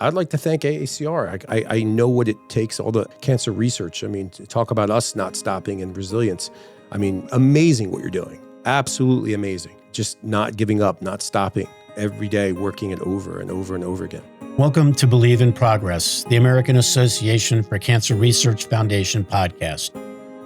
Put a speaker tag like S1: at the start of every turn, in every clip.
S1: I'd like to thank AACR. I know what it takes, all the cancer research. I mean, to talk about us not stopping and resilience. I mean, amazing what you're doing. Absolutely amazing. Just not giving up, not stopping. Every day working it over and over and over again.
S2: Welcome to Believe in Progress, the American Association for Cancer Research Foundation podcast.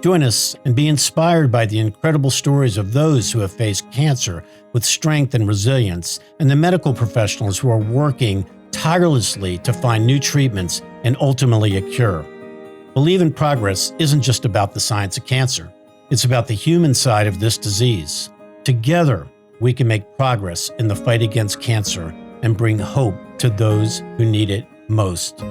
S2: Join us and be inspired by the incredible stories of those who have faced cancer with strength and resilience, and the medical professionals who are working tirelessly to find new treatments and ultimately a cure. Believe in Progress isn't just about the science of cancer. It's about the human side of this disease. Together, we can make progress in the fight against cancer and bring hope to those who need it most.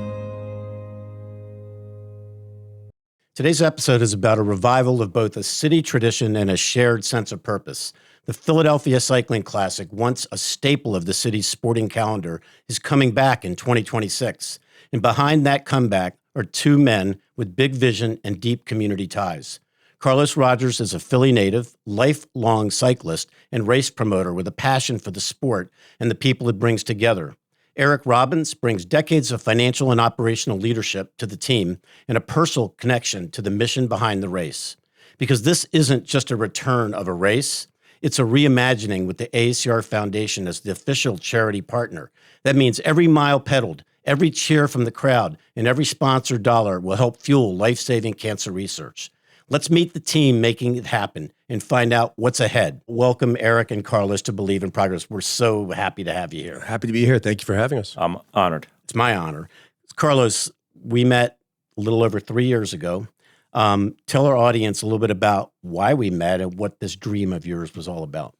S2: Today's episode is about a revival of both a city tradition and a shared sense of purpose. The Philadelphia Cycling Classic, once a staple of the city's sporting calendar, is coming back in 2026. And behind that comeback are two men with big vision and deep community ties. Carlos Rogers is a Philly native, lifelong cyclist, and race promoter with a passion for the sport and the people it brings together. Eric Robbins brings decades of financial and operational leadership to the team and a personal connection to the mission behind the race. Because this isn't just a return of a race, it's a reimagining with the AACR Foundation as the official charity partner. That means every mile pedaled, every cheer from the crowd, and every sponsored dollar will help fuel life-saving cancer research. Let's meet the team making it happen and find out what's ahead. Welcome, Eric and Carlos, to Believe in Progress. We're so happy to have you here.
S1: Happy to be here. Thank you for having us.
S3: I'm honored.
S2: It's my honor. Carlos, we met a little over 3 years ago. Tell our audience a little bit about why we met and what this dream of yours was all about.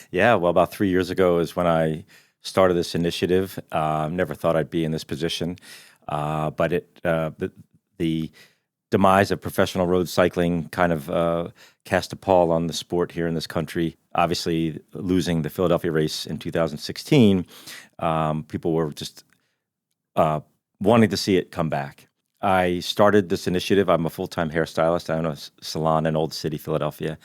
S3: Yeah, well, about 3 years ago is when I started this initiative. Never thought I'd be in this position, but the demise of professional road cycling kind of cast a pall on the sport here in this country. Obviously, losing the Philadelphia race in 2016, people were just wanting to see it come back. I started this initiative. I'm a full-time hairstylist. I own a salon in Old City, Philadelphia.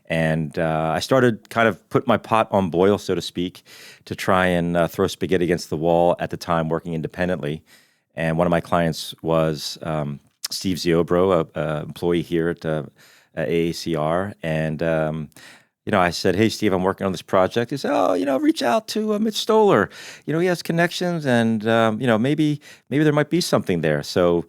S3: And I started kind of put my pot on boil, so to speak, to try and throw spaghetti against the wall at the time, working independently. And one of my clients was Steve Ziobro, an employee here at AACR. And I said, "Hey, Steve, I'm working on this project." He said, reach out to Mitch Stoller. He has connections, and maybe there might be something there. So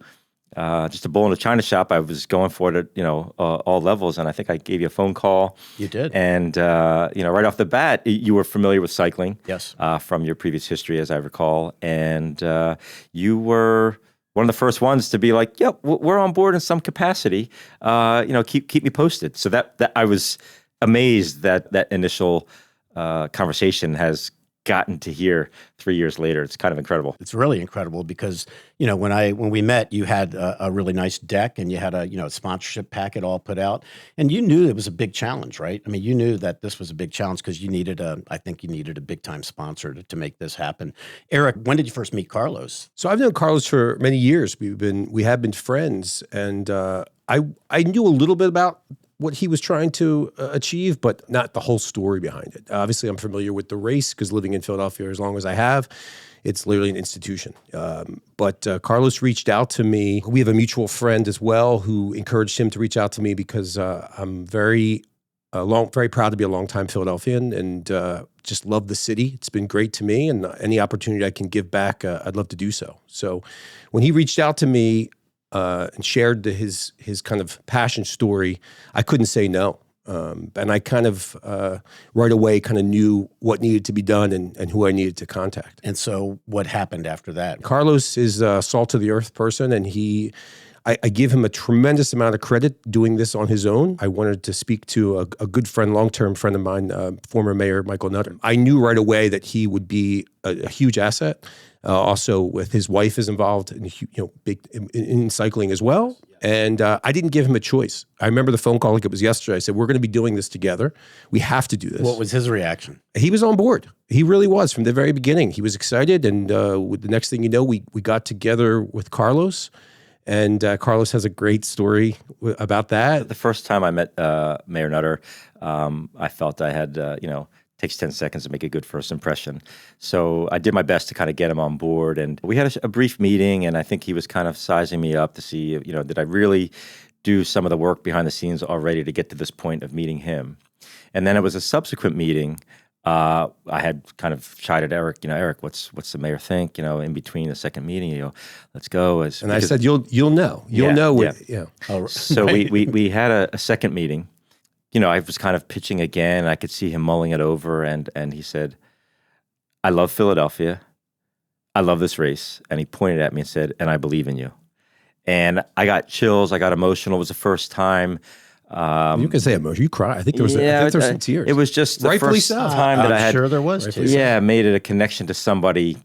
S3: just a bull in a china shop. I was going for it at all levels, and I think I gave you a phone call.
S2: You did,
S3: and right off the bat, you were familiar with cycling,
S2: yes,
S3: from your previous history, as I recall, and you were one of the first ones to be like, "Yep, we're on board in some capacity. Keep me posted." So that I was amazed that initial conversation has gotten to here 3 years later. It's kind of incredible.
S2: It's really incredible because, when we met, you had a really nice deck and you had a sponsorship packet all put out, and you knew it was a big challenge, right? I mean, you knew that this was a big challenge because I think you needed a big time sponsor to make this happen. Eric, when did you first meet Carlos?
S1: So I've known Carlos for many years. We have been friends, and I knew a little bit about what he was trying to achieve, but not the whole story behind it. Obviously, I'm familiar with the race because living in Philadelphia as long as I have, it's literally an institution. But Carlos reached out to me. We have a mutual friend as well who encouraged him to reach out to me because I'm very proud to be a longtime Philadelphian and just love the city. It's been great to me, and any opportunity I can give back, I'd love to do so. So when he reached out to me, and shared his kind of passion story, I couldn't say no. And I kind of right away kind of knew what needed to be done and who I needed to contact.
S2: And so what happened after that?
S1: Carlos is a salt of the earth person, and I give him a tremendous amount of credit doing this on his own. I wanted to speak to a good friend, long-term friend of mine, former Mayor Michael Nutter. I knew right away that he would be a huge asset. Also, with his wife is involved in cycling as well. And I didn't give him a choice. I remember the phone call like it was yesterday. I said, "We're going to be doing this together. We have to do this."
S2: What was his reaction?
S1: He was on board. He really was from the very beginning. He was excited. And the next thing you know, we got together with Carlos. And Carlos has a great story about that.
S3: The first time I met Mayor Nutter, I felt I had, Takes 10 seconds to make a good first impression. So I did my best to kind of get him on board. And we had a brief meeting, and I think he was kind of sizing me up to see, did I really do some of the work behind the scenes already to get to this point of meeting him? And then it was a subsequent meeting. I had kind of chided Eric, Eric, what's the mayor think? In between the second meeting, let's go.
S1: And I said, you'll know. You'll know.
S3: So we had a second meeting. I was kind of pitching again. I could see him mulling it over, and he said, I love Philadelphia. I love this race. And he pointed at me and said, and I believe in you. And I got chills. I got emotional. It was the first time.
S1: You can say emotional. You cry. I think there was some tears.
S3: It was just the
S1: Rightfully
S3: first
S1: so.
S3: time that I had.
S2: Sure there was tears.
S3: Yeah, made it a connection to somebody,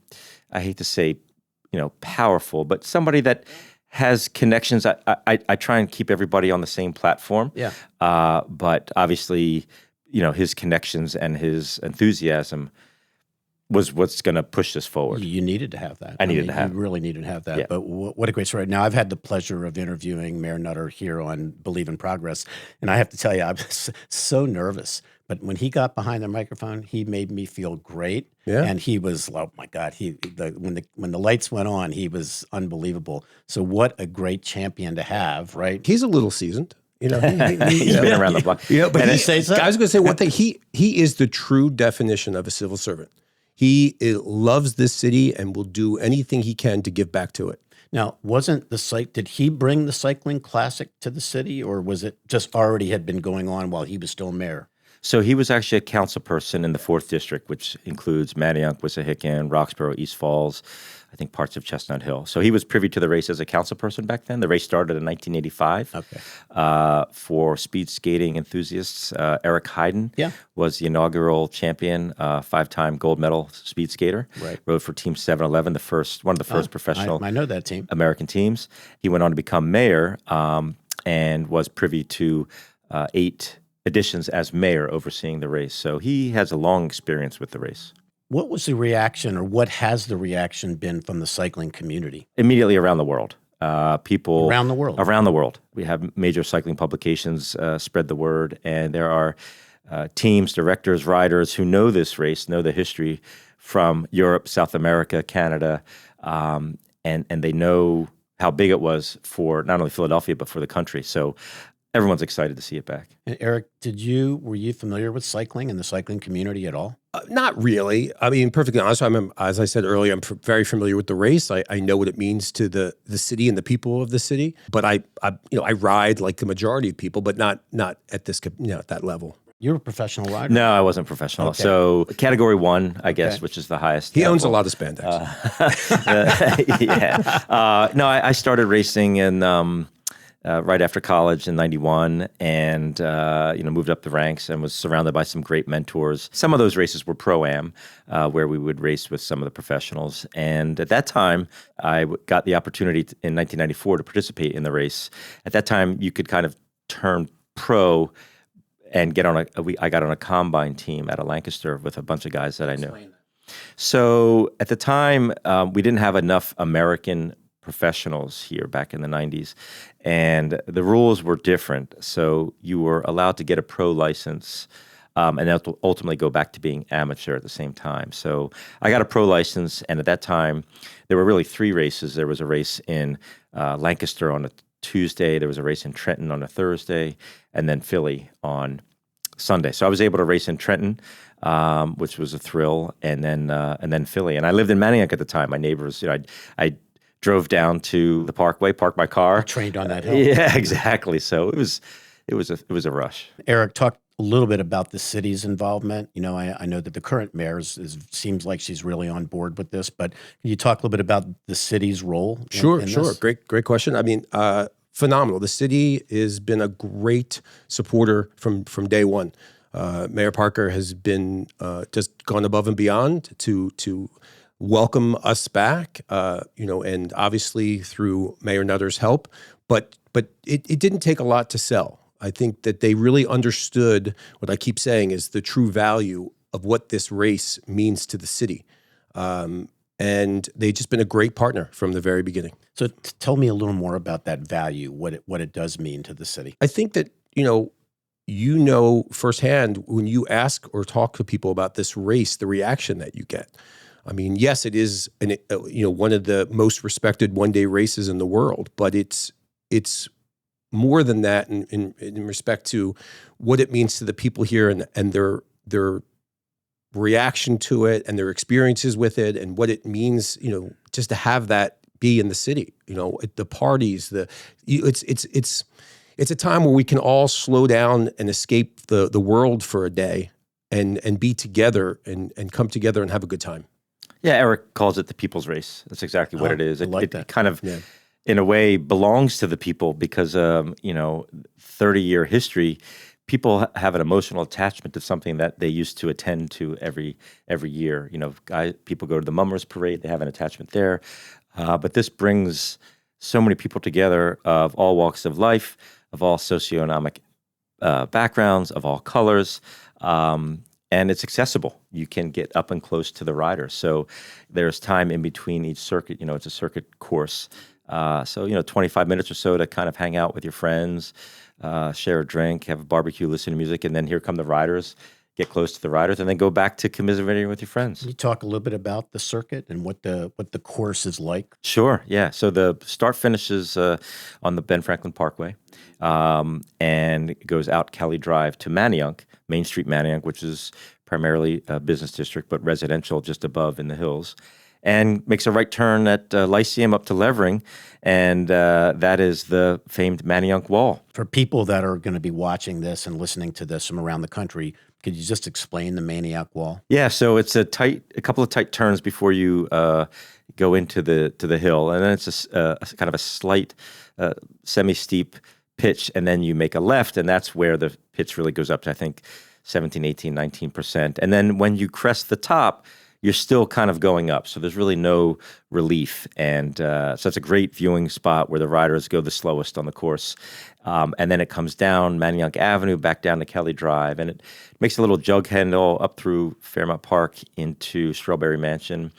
S3: I hate to say, powerful, but somebody that has connections. I try and keep everybody on the same platform.
S2: Yeah.
S3: But obviously, his connections and his enthusiasm was what's going to push this forward.
S2: You needed to have that.
S3: I needed to have it.
S2: You really needed to have that.
S3: Yeah.
S2: But what a great story. Now, I've had the pleasure of interviewing Mayor Nutter here on Believe in Progress, and I have to tell you, I was so nervous. But when he got behind the microphone, he made me feel great.
S1: Yeah.
S2: And he was, oh my God, when the lights went on, he was unbelievable. So what a great champion to have, right?
S1: He's a little seasoned.
S3: He's been around the block.
S1: But
S2: he says that?
S1: I was going to say one thing. He is the true definition of a civil servant. He loves this city and will do anything he can to give back to it.
S2: Now, did he bring the cycling classic to the city, or was it just already had been going on while he was still mayor?
S3: So he was actually a council person in the 4th District, which includes Manayunk, Wissahickon, Roxborough, East Falls, I think parts of Chestnut Hill. So he was privy to the race as a council person back then. The race started in 1985.
S2: Okay.
S3: For speed skating enthusiasts, Eric Hayden was the inaugural champion, 5-time gold medal speed skater.
S2: Right.
S3: Rode for Team 711, one of the first professional
S2: I know that team.
S3: American teams. He went on to become mayor and was privy to 8 editions as mayor overseeing the race. So he has a long experience with the race.
S2: What was the reaction, or what has the reaction been from the cycling community?
S3: Immediately around the world. People
S2: around the world.
S3: Around the world. We have major cycling publications spread the word, and there are teams, directors, riders who know this race, know the history from Europe, South America, Canada, and they know how big it was for not only Philadelphia, but for the country. So everyone's excited to see it back.
S2: And Eric, were you familiar with cycling and the cycling community at all?
S1: Not really. I mean, perfectly honest, as I said earlier, I'm very familiar with the race. I know what it means to the city and the people of the city. But I ride like the majority of people, but not at this at that level.
S2: You're a professional rider?
S3: No, I wasn't professional.
S2: Okay.
S3: So category 1, I guess, which is the highest.
S1: He owns a lot of spandex.
S3: No, I started racing in right after college in 91 and, moved up the ranks and was surrounded by some great mentors. Some of those races were Pro-Am, where we would race with some of the professionals. And at that time, I got the opportunity in 1994 to participate in the race. At that time, you could kind of turn pro and I got on a combine team out of Lancaster with a bunch of guys that I knew. So at the time, we didn't have enough American professionals here back in the 90s, and the rules were different. So you were allowed to get a pro license and ultimately go back to being amateur at the same time. So I got a pro license, and at that time, there were really 3 races. There was a race in Lancaster on a Tuesday, there was a race in Trenton on a Thursday, and then Philly on Sunday. So I was able to race in Trenton, which was a thrill, and then Philly. And I lived in Manayunk at the time. My neighbors, I drove down to the Parkway, parked my car.
S2: Trained on that hill.
S3: Yeah, exactly. So it was a rush.
S2: Eric, talk a little bit about the city's involvement. I know that the current mayor seems like she's really on board with this, but can you talk a little bit about the city's role?
S1: Sure.
S2: This?
S1: Great question. I mean, phenomenal. The city has been a great supporter from day one. Mayor Parker has been just gone above and beyond to welcome us back, and obviously through Mayor Nutter's help. But it didn't take a lot to sell. I think that they really understood what I keep saying is the true value of what this race means to the city. And they've just been a great partner from the very beginning.
S2: So tell me a little more about that value, what it does mean to the city.
S1: I think that, you know firsthand when you ask or talk to people about this race, the reaction that you get. I mean, yes, it is one of the most respected one-day races in the world, but it's more than that in respect to what it means to the people here and their reaction to it and their experiences with it and what it means, just to have that be in the city, at the parties, it's a time where we can all slow down and escape the world for a day and be together and come together and have a good time.
S3: Yeah, Eric calls it the people's race. That's exactly what it is. It kind of,
S1: Yeah.
S3: in a way, belongs to the people because, 30-year history, people have an emotional attachment to something that they used to attend to every year. People go to the Mummers Parade, they have an attachment there. But this brings so many people together of all walks of life, of all socioeconomic backgrounds, of all colors, and it's accessible. You can get up and close to the riders. So there's time in between each circuit. It's a circuit course. 25 minutes or so to kind of hang out with your friends, share a drink, have a barbecue, listen to music, and then here come the riders. Get close to the riders, and then go back to commiserating with your friends.
S2: Can you talk a little bit about the circuit and what the course is like?
S3: Sure, yeah. So the start finishes on the Ben Franklin Parkway, and it goes out Kelly Drive to Manayunk, Main Street Manayunk, which is primarily a business district, but residential just above in the hills, and makes a right turn at Lyceum up to Levering, and that is the famed Manayunk Wall.
S2: For people that are going to be watching this and listening to this from around the country, could you just explain the Manayunk Wall?
S3: Yeah, so it's a couple of tight turns before you go into the hill, and then it's a kind of a slight semi-steep pitch, and then you make a left, and that's where the pitch really goes up to, I think, 17, 18, 19%. And then when you crest the top, you're still kind of going up. So there's really no relief. And so it's a great viewing spot where the riders go the slowest on the course. And then it comes down Manayunk Avenue, back down to Kelly Drive. And it makes a little jug handle up through Fairmount Park into Strawberry Mansion,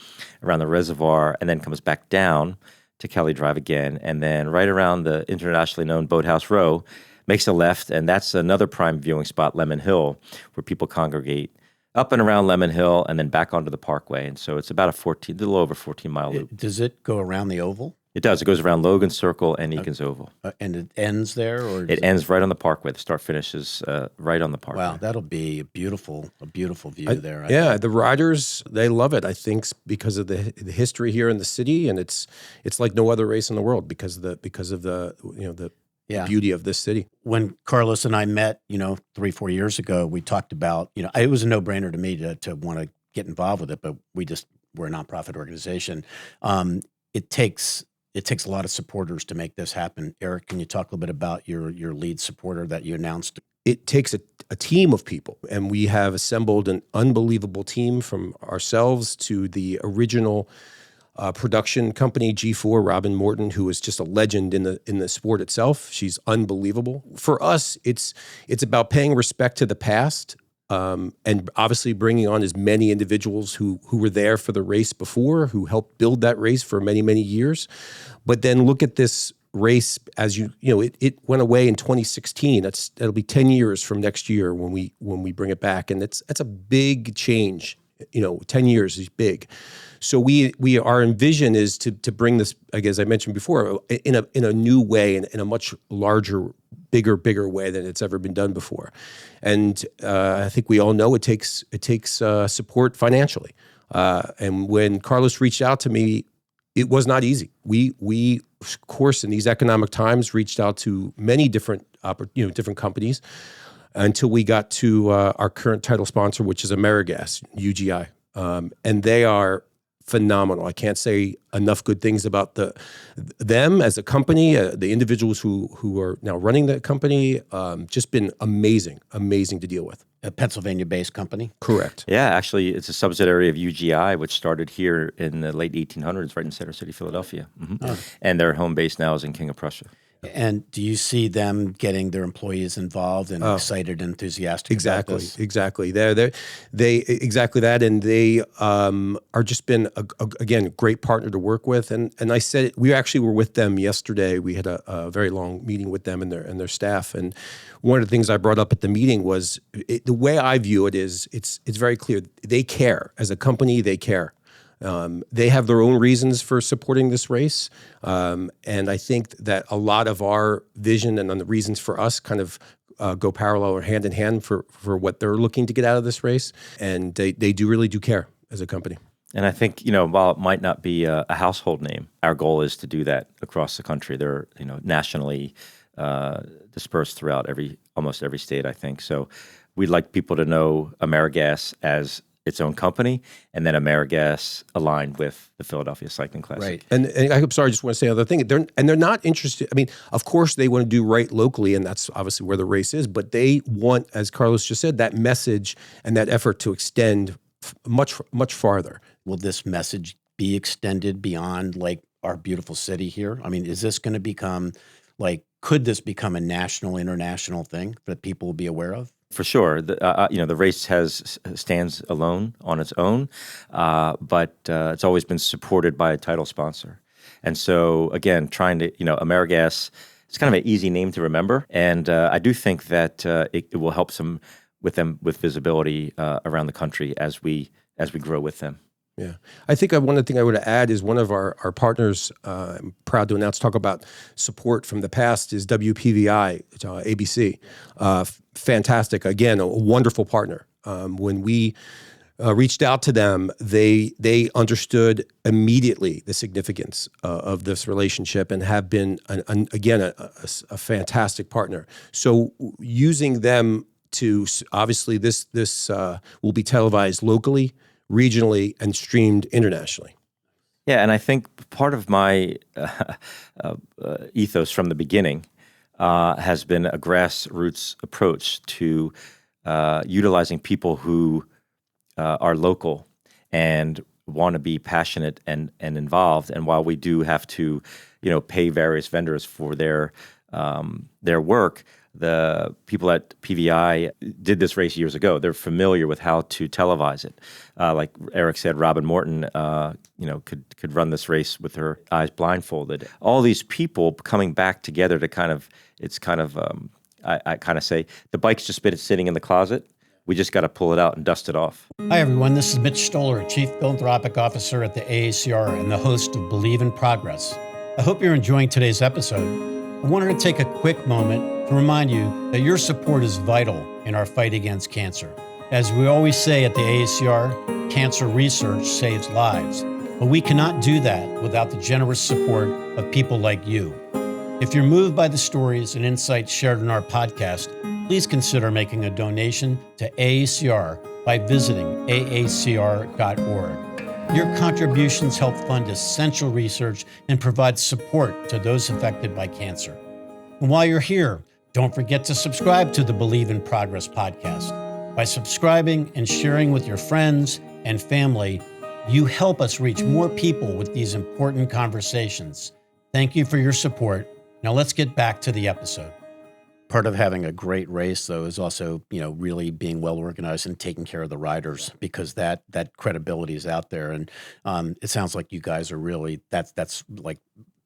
S3: around the reservoir, and then comes back down to Kelly Drive again. And then right around the internationally known Boathouse Row, makes a left. And that's another prime viewing spot, Lemon Hill, where people congregate up and around Lemon Hill and then back onto the Parkway. And so it's about a little over 14-mile loop.
S2: Does it go around the oval?
S3: It does. It goes around Logan Circle and Eakins Oval.
S2: And it ends there? Or
S3: It ends right on the Parkway. The start finish is right on the Parkway.
S2: Wow, that'll be a beautiful view there.
S1: Yeah, the riders, they love it, I think, because of the history here in the city, and it's like no other race in the world because of the beauty of this city.
S2: When Carlos and I met, 3-4 years ago, we talked about, it was a no-brainer to me to want to get involved with it, but we're a nonprofit organization. It takes a lot of supporters to make this happen. Eric, can you talk a little bit about your lead supporter that you announced?
S1: It takes a team of people, and we have assembled an unbelievable team from ourselves to the original production company, G4, Robin Morton, who is just a legend in the sport itself. She's unbelievable. For us, it's about paying respect to the past, and obviously bringing on as many individuals who were there for the race before, who helped build that race for many, many years. But then look at this race as it went away in 2016. That'll be 10 years from next year when we bring it back, and that's a big change. 10 years is big. So our vision is to bring this, as I mentioned before, in a new way, in a much larger, bigger way than it's ever been done before. And I think we all know it takes support financially. And when Carlos reached out to me, it was not easy. We of course in these economic times reached out to many different companies until we got to our current title sponsor, which is AmeriGas, UGI. And they are phenomenal. I can't say enough good things about them as a company, the individuals who are now running the company. Just been amazing to deal with.
S2: A Pennsylvania-based company?
S1: Correct.
S3: Yeah, actually, it's a subsidiary of UGI, which started here in the late 1800s, right in Center City, Philadelphia. Mm-hmm. Oh. And their home base now is in King of Prussia.
S2: And do you see them getting their employees involved and excited and enthusiastic about this?
S1: Exactly. They exactly that, and they are just been again a great partner to work with. And I said we actually were with them yesterday. We had a very long meeting with them and their staff. And one of the things I brought up at the meeting was the way I view it is it's very clear they care as a company. They care. They have their own reasons for supporting this race. And I think that a lot of our vision and the reasons for us kind of go parallel or hand in hand for what they're looking to get out of this race. And they really do care as a company.
S3: And I think, while it might not be a household name, our goal is to do that across the country. They're, nationally dispersed throughout almost every state, I think. So we'd like people to know AmeriGas as its own company, and then AmeriGas aligned with the Philadelphia Cycling Classic.
S1: Right. And I'm sorry, I just want to say another thing. They're not interested. I mean, of course, they want to do right locally, and that's obviously where the race is. But they want, as Carlos just said, that message and that effort to extend much farther.
S2: Will this message be extended beyond our beautiful city here? I mean, is this going to become could this become a national, international thing that people will be aware of?
S3: For sure, the race stands alone on its own, but it's always been supported by a title sponsor. And so, again, trying to, AmeriGas, it's kind of an easy name to remember, and I do think that it will help them with visibility around the country as we grow with them.
S1: Yeah. I think one of the things I would add is one of our partners, I'm proud to announce, talk about support from the past, is WPVI, ABC. Fantastic. Again, a wonderful partner. When we reached out to them, they understood immediately the significance of this relationship and have been, a fantastic partner. So using them to, obviously this will be televised locally, regionally, and streamed internationally.
S3: Yeah, and I think part of my ethos from the beginning has been a grassroots approach to utilizing people who are local and want to be passionate and involved. And while we do have to, pay various vendors for their work, the people at PVI did this race years ago. They're familiar with how to televise it. Like Eric said, Robin Morton, could run this race with her eyes blindfolded. All these people coming back together to I kind of say, the bike's just been sitting in the closet. We just got to pull it out and dust it off.
S2: Hi, everyone. This is Mitch Stoller, Chief Philanthropic Officer at the AACR and the host of Believe in Progress. I hope you're enjoying today's episode. I wanted to take a quick moment to remind you that your support is vital in our fight against cancer. As we always say at the AACR, cancer research saves lives, but we cannot do that without the generous support of people like you. If you're moved by the stories and insights shared in our podcast, please consider making a donation to AACR by visiting aacr.org. Your contributions help fund essential research and provide support to those affected by cancer. And while you're here, don't forget to subscribe to the Believe in Progress podcast. By subscribing and sharing with your friends and family, you help us reach more people with these important conversations. Thank you for your support. Now let's get back to the episode. Part of having a great race, though, is also, really being well organized and taking care of the riders, because that credibility is out there. And it sounds like you guys are really, that's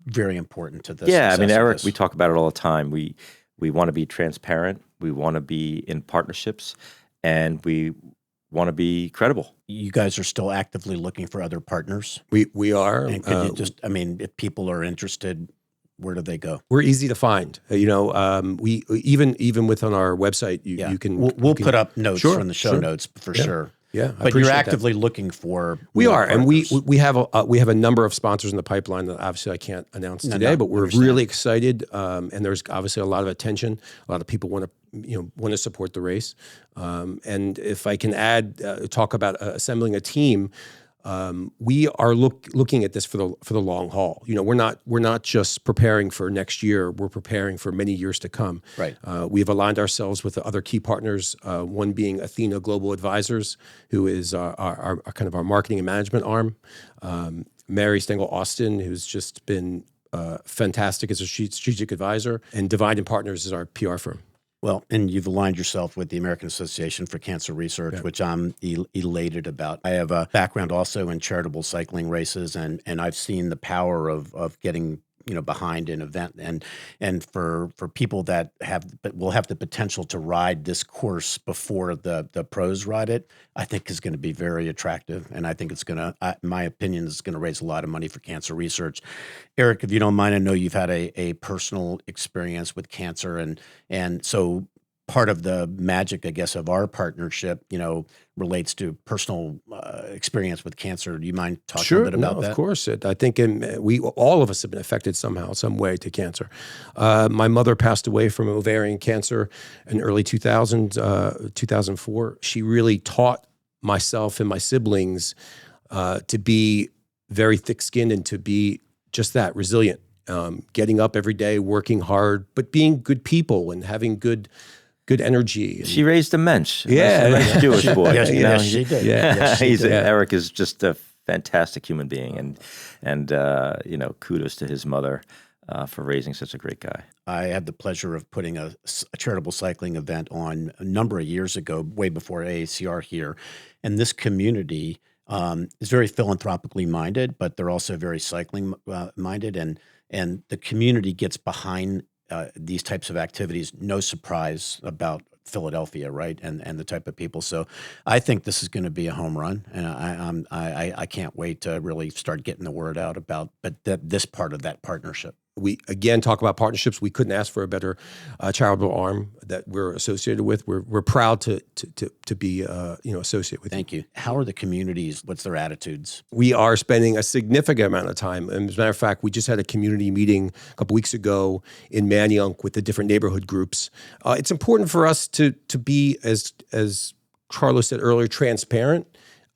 S2: very important to this.
S3: Yeah, I mean, Eric, we talk about it all the time. We want to be transparent. We want to be in partnerships, and we want to be credible.
S2: You guys are still actively looking for other partners?
S1: We are.
S2: And could you just, if people are interested, where do they go?
S1: We're easy to find. We even within our website, you can.
S2: We'll put up notes from the show notes for
S1: Yeah.
S2: sure.
S1: Yeah,
S2: But you're actively looking for.
S1: We
S2: more
S1: are, and
S2: partners.
S1: we have a number of sponsors in the pipeline that obviously I can't announce today, but we're really excited. And there's obviously a lot of attention. A lot of people want to support the race. And if I can talk about assembling a team. We are looking at this for the long haul. We're not just preparing for next year. We're preparing for many years to come.
S2: Right.
S1: We've aligned ourselves with the other key partners. One being Athena Global Advisors, who is our kind of our marketing and management arm. Mary Stengel Austin, who's just been fantastic as a strategic advisor, and Divine and Partners is our PR firm.
S2: Well, and you've aligned yourself with the American Association for Cancer Research, which I'm elated about. I have a background also in charitable cycling races, and I've seen the power of getting behind an event, and for people that will have the potential to ride this course before the pros ride it, I think is going to be very attractive, and I think it's going to, in my opinion, is going to raise a lot of money for cancer research. Eric, if you don't mind, I know you've had a personal experience with cancer, and so part of the magic, I guess, of our partnership, relates to personal experience with cancer. Do you mind talking a bit about that?
S1: Of course. I think all of us have been affected somehow, some way to cancer. My mother passed away from ovarian cancer in early 2004. She really taught myself and my siblings to be very thick-skinned and to be just that, resilient, getting up every day, working hard, but being good people and having good energy.
S3: She raised a mensch.
S1: Yeah.
S3: A nice Jewish boy.
S2: Yes, she did.
S1: Yeah.
S3: Eric is just a fantastic human being, and kudos to his mother for raising such a great guy.
S2: I had the pleasure of putting a charitable cycling event on a number of years ago, way before AACR here, and this community is very philanthropically minded, but they're also very cycling minded, and the community gets behind these types of activities. No surprise about Philadelphia, right? And the type of people. So I think this is going to be a home run, and I can't wait to really start getting the word out about this part of that partnership.
S1: We again talk about partnerships. We couldn't ask for a better charitable arm that we're associated with. We're proud to be associated with.
S2: Thank you. How are the communities? What's their attitudes?
S1: We are spending a significant amount of time. And as a matter of fact, we just had a community meeting a couple weeks ago in Manayunk with the different neighborhood groups. It's important for us to be, as Carlos said earlier, transparent.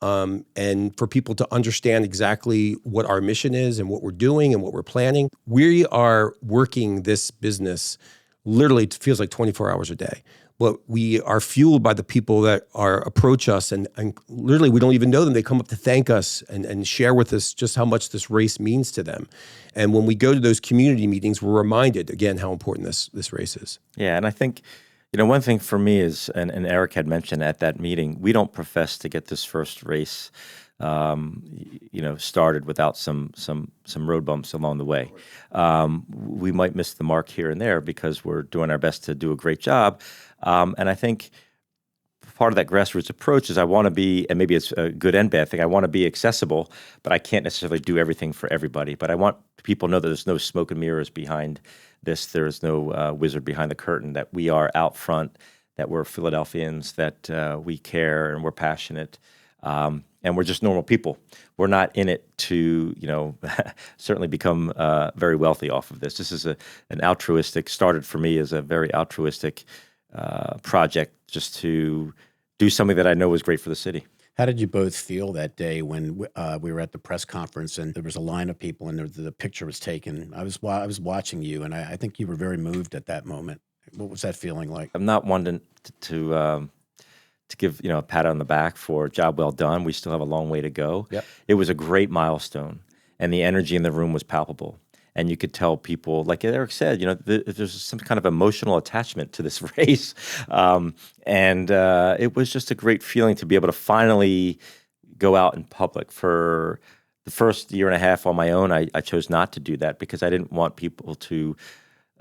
S1: And for people to understand exactly what our mission is and what we're doing and what we're planning. We are working this business literally, it feels like 24 hours a day. But we are fueled by the people that approach us, and literally we don't even know them. They come up to thank us and share with us just how much this race means to them. And when we go to those community meetings, we're reminded, again, how important this race is.
S3: Yeah, and I think one thing for me is, and Eric had mentioned at that meeting, we don't profess to get this first race, started without some road bumps along the way. We might miss the mark here and there because we're doing our best to do a great job. And I think part of that grassroots approach is I want to be, and maybe it's a good and bad thing, I want to be accessible, but I can't necessarily do everything for everybody. But I want people to know that there's no smoke and mirrors behind this. There is no wizard behind the curtain, that we are out front, that we're Philadelphians, that we care and we're passionate, and we're just normal people. We're not in it to, certainly become very wealthy off of this. This is an altruistic, started for me as a very altruistic project, just to do something that I know was great for the city.
S2: How did you both feel that day when we were at the press conference and there was a line of people and the picture was taken? I was watching you, and I think you were very moved at that moment. What was that feeling like?
S3: I'm not one to give a pat on the back for a job well done. We still have a long way to go.
S2: Yep.
S3: It was a great milestone, and the energy in the room was palpable. And you could tell people, like Eric said, there's some kind of emotional attachment to this race. And it was just a great feeling to be able to finally go out in public. For the first year and a half on my own, I chose not to do that because I didn't want people to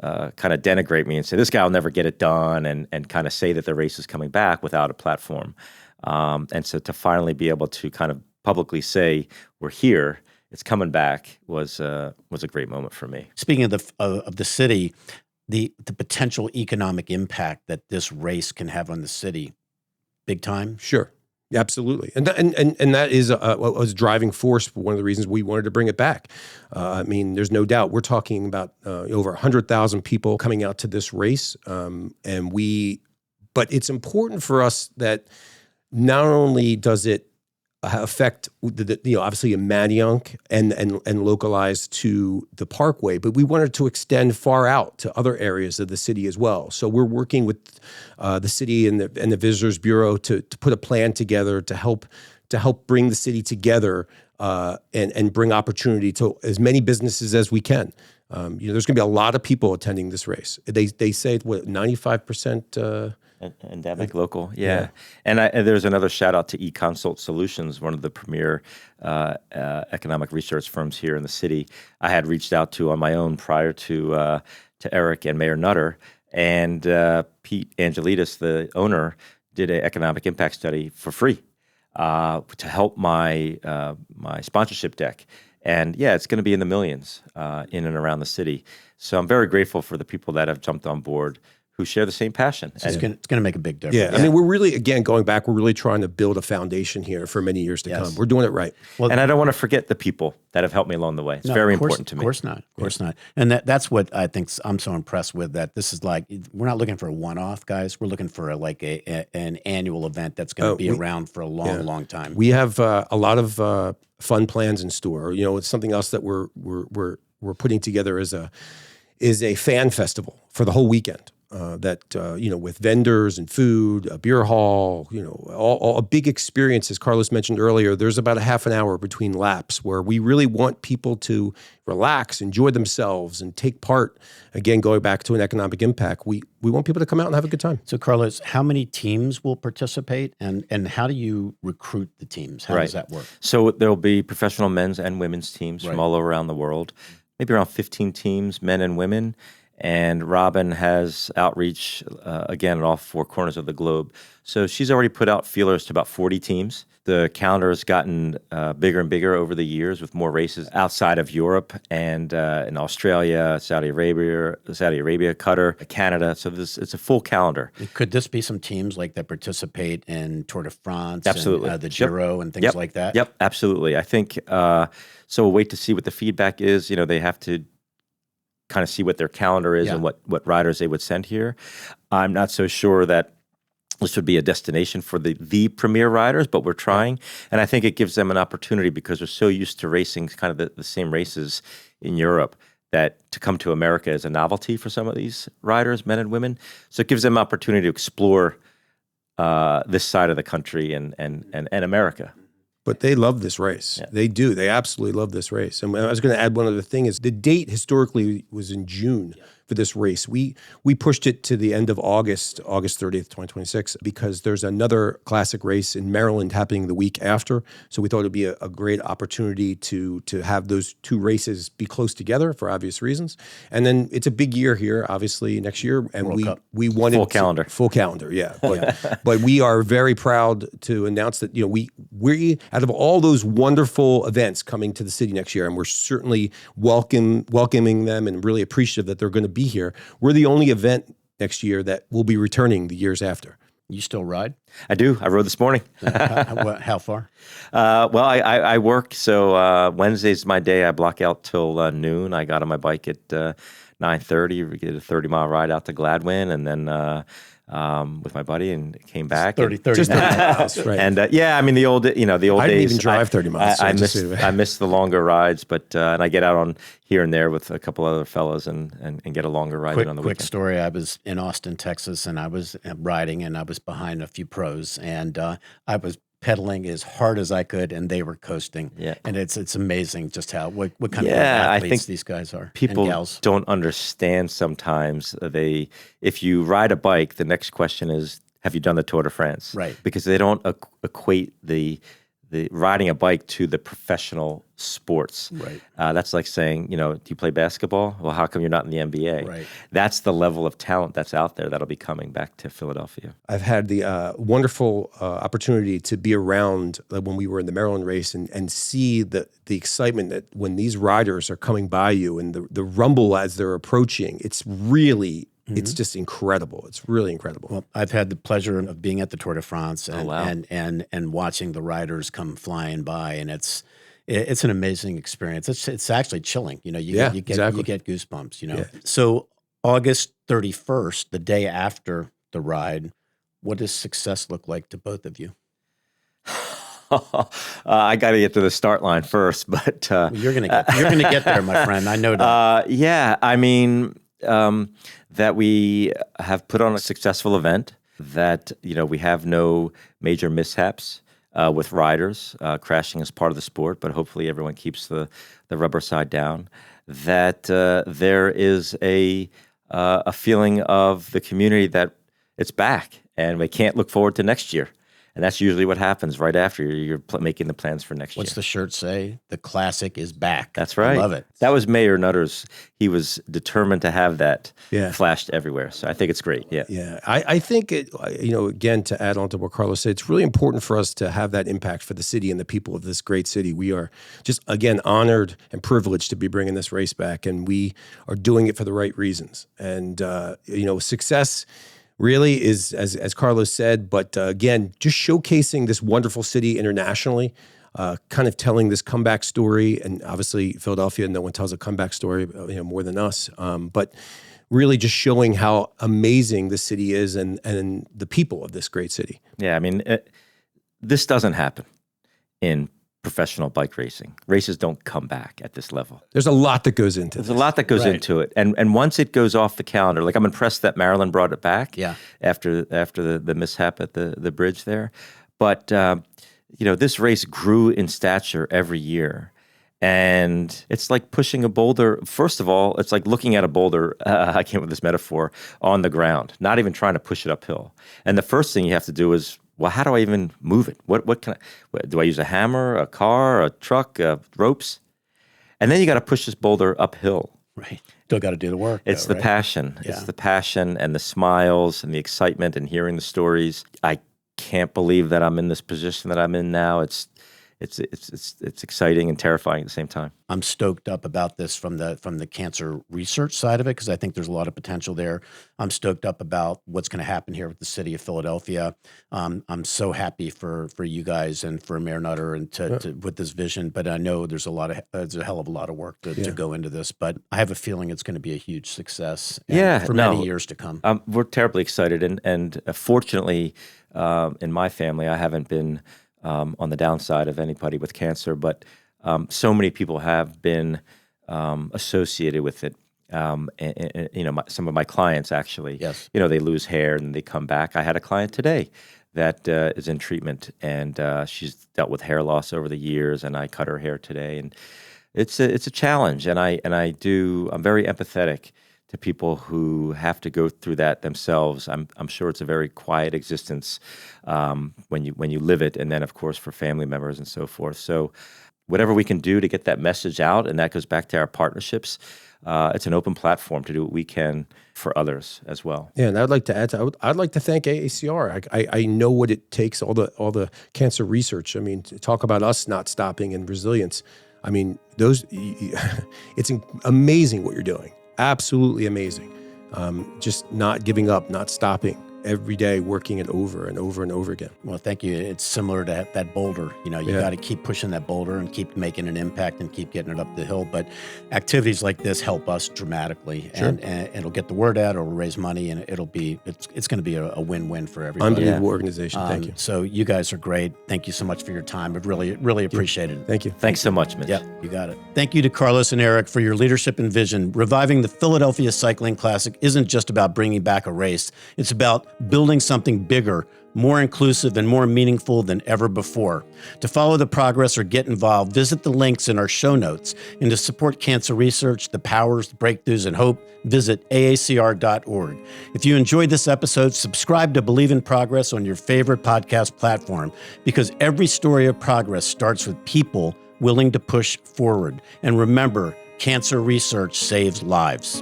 S3: kind of denigrate me and say, this guy will never get it done, and kind of say that the race is coming back without a platform. And so to finally be able to kind of publicly say, we're here, it's coming back, was a great moment for me.
S2: Speaking of the city, the potential economic impact that this race can have on the city, big time.
S1: Sure, absolutely, and that is was a driving force for one of the reasons we wanted to bring it back. I mean, there's no doubt we're talking about over 100,000 people coming out to this race, but it's important for us that not only does it affect obviously in Manayunk and localized to the Parkway, but we wanted to extend far out to other areas of the city as well. So we're working with the city and the Visitors Bureau to put a plan together to help bring the city together and bring opportunity to as many businesses as we can. There's going to be a lot of people attending this race. They say what 95%.
S3: Endemic local, yeah. And there's another shout out to eConsult Solutions, one of the premier economic research firms here in the city. I had reached out to on my own prior to Eric and Mayor Nutter, and Pete Angelides, the owner, did an economic impact study for free to help my sponsorship deck. And yeah, it's going to be in the millions in and around the city. So I'm very grateful for the people that have jumped on board who share the same passion.
S2: It's going to make a big difference.
S1: Yeah, I mean, we're really, again, going back, we're really trying to build a foundation here for many years to come. We're doing it right.
S3: Well, and I don't want to forget the people that have helped me along the way. It's very important to me.
S2: Of course not. Of course not. And that's what I think I'm so impressed with, that this is like, we're not looking for a one-off, guys. We're looking for an annual event that's going to be around for a long, long time.
S1: We have a lot of fun plans in store. It's something else that we're putting together is a fan festival for the whole weekend. With vendors and food, a beer hall, all a big experience. As Carlos mentioned earlier, there's about a half an hour between laps where we really want people to relax, enjoy themselves, and take part. Again, going back to an economic impact, we want people to come out and have a good time.
S2: So, Carlos, how many teams will participate, and how do you recruit the teams? How does that work?
S3: So there will be professional men's and women's teams from all around the world, maybe around 15 teams, men and women. And Robin has outreach, again, at all four corners of the globe. So she's already put out feelers to about 40 teams. The calendar has gotten bigger and bigger over the years with more races outside of Europe and in Australia, Saudi Arabia, Qatar, Canada. So it's a full calendar.
S2: Could this be some teams like that participate in Tour de France,
S3: absolutely,
S2: and the Giro and things like that?
S3: Yep, absolutely. I think so. We'll wait to see what the feedback is. They have to kind of see what their calendar is and what riders they would send here. I'm not so sure that this would be a destination for the premier riders, but we're trying. And I think it gives them an opportunity because they're so used to racing kind of the same races in Europe that to come to America is a novelty for some of these riders, men and women. So it gives them opportunity to explore this side of the country and America.
S1: But they love this race. Yeah. They do. They absolutely love this race. And I was going to add one other thing is the date historically was in June for this race. We pushed it to the end of August 30th, 2026, because there's another classic race in Maryland happening the week after. So we thought it'd be a great opportunity to have those two races be close together for obvious reasons. And then it's a big year here, obviously, next year. And we wanted full calendar, yeah. But we are very proud to announce that we out of all those wonderful events coming to the city next year, and we're certainly welcoming them and really appreciative that they're going to be here. We're the only event next year that will be returning the years after.
S2: You still ride?
S3: I do. I rode this morning.
S2: How far?
S3: I work, so Wednesday's my day. I block out till noon. I got on my bike at 9:30. We did a 30-mile ride out to Gladwin, and then with my buddy and came back.
S2: 30
S1: just
S2: miles,
S3: right? And the old
S1: I
S3: days.
S1: didn't even drive 30 miles.
S3: I miss the longer rides, but and I get out on here and there with a couple other fellas and get a longer ride on the weekend.
S2: Quick story: I was in Austin, Texas, and I was riding, and I was behind a few pros, and I was pedaling as hard as I could, and they were coasting. Yeah, and it's amazing just what kind of athletes these guys are.
S3: People don't understand sometimes. If you ride a bike, the next question is, have you done the Tour de France?
S2: Right,
S3: because they don't equate the riding a bike to the professional sports.
S2: Right.
S3: That's like saying, do you play basketball? Well, how come you're not in the NBA?
S2: Right.
S3: That's the level of talent that's out there that'll be coming back to Philadelphia.
S1: I've had the wonderful opportunity to be around when we were in the Maryland race and see the excitement that when these riders are coming by you and the rumble as they're approaching, it's really it's just incredible. It's really incredible.
S2: Well, I've had the pleasure of being at the Tour de France and watching the riders come flying by, and it's an amazing experience. It's actually chilling. You get goosebumps. Yeah. So August 31st, the day after the ride, what does success look like to both of you?
S3: I got to get to the start line first, but
S2: you're gonna get there, my friend. I know that.
S3: Yeah, I mean. That we have put on a successful event, that we have no major mishaps. with riders. Crashing is part of the sport, but hopefully everyone keeps the rubber side down. That there is a feeling of the community that it's back, and we can't look forward to next year. And that's usually what happens right after you're making the plans for next year.
S2: What's the shirt say? The classic is back.
S3: That's right.
S2: I love it.
S3: That was Mayor Nutter's. He was determined to have that
S1: Yeah.
S3: flashed everywhere. So I think it's great. Yeah.
S1: Yeah, I think again, to add on to what Carlos said, it's really important for us to have that impact for the city and the people of this great city. We are just, again, honored and privileged to be bringing this race back, and we are doing it for the right reasons. And success really is, as Carlos said, but again, just showcasing this wonderful city internationally, kind of telling this comeback story. And obviously, Philadelphia, no one tells a comeback story more than us. But really just showing how amazing this city is and the people of this great city.
S3: Yeah, I mean, this doesn't happen in professional bike racing. Races don't come back at this level.
S1: There's a lot that goes into this.
S3: There's a lot that goes
S2: Right.
S3: into it. And once it goes off the calendar, like I'm impressed that Maryland brought it back after the mishap at the bridge there. But, this race grew in stature every year. And it's like pushing a boulder. First of all, it's like looking at a boulder, I can't with this metaphor, on the ground, not even trying to push it uphill. And the first thing you have to do is, well, how do I even move it? What can do I use a hammer, a car, a truck, ropes? And then you got to push this boulder uphill.
S2: Right. Still got to do the work.
S3: It's
S2: though,
S3: the
S2: right?
S3: passion.
S2: Yeah.
S3: It's the passion and the smiles and the excitement and hearing the stories. I can't believe that I'm in this position that I'm in now. It's exciting and terrifying at the same time.
S2: I'm stoked up about this from the cancer research side of it, because I think there's a lot of potential there. I'm stoked up about what's going to happen here with the city of Philadelphia. I'm so happy for you guys and for Mayor Nutter and to with this vision. But I know there's a hell of a lot of work to go into this. But I have a feeling it's going to be a huge success. For many years to come.
S3: We're terribly excited, and fortunately, in my family, I haven't been on the downside of anybody with cancer, but so many people have been associated with it. Some of my clients actually, they lose hair and they come back. I had a client today that is in treatment, and she's dealt with hair loss over the years, and I cut her hair today, and it's a challenge, and I'm very empathetic to people who have to go through that themselves. I'm sure it's a very quiet existence when you live it, and then of course for family members and so forth. So whatever we can do to get that message out, and that goes back to our partnerships. It's an open platform to do what we can for others as well.
S1: Yeah, and I'd like to add I'd like to thank AACR. I know what it takes, all the cancer research. I mean, talk about us not stopping and resilience. I mean, it's amazing what you're doing. Absolutely amazing. Just not giving up, not stopping, every day working it over and over and over again.
S2: Well, thank you. It's similar to that boulder. You got to keep pushing that boulder and keep making an impact and keep getting it up the hill. But activities like this help us dramatically, and it'll get the word out. It'll raise money, and it's going to be a win-win for everybody.
S1: Unbelievable organization. Thank you.
S2: So you guys are great. Thank you so much for your time. I've really appreciated it.
S1: Thank you.
S3: Thanks so much, Mitch.
S2: Yeah, you got it. Thank you to Carlos and Eric for your leadership and vision. Reviving the Philadelphia Cycling Classic isn't just about bringing back a race. It's about building something bigger, more inclusive, and more meaningful than ever before. To follow the progress or get involved, visit the links in our show notes. And to support cancer research, the powers, the breakthroughs, and hope, visit aacr.org. If you enjoyed this episode, subscribe to Believe in Progress on your favorite podcast platform, because every story of progress starts with people willing to push forward. And remember, cancer research saves lives.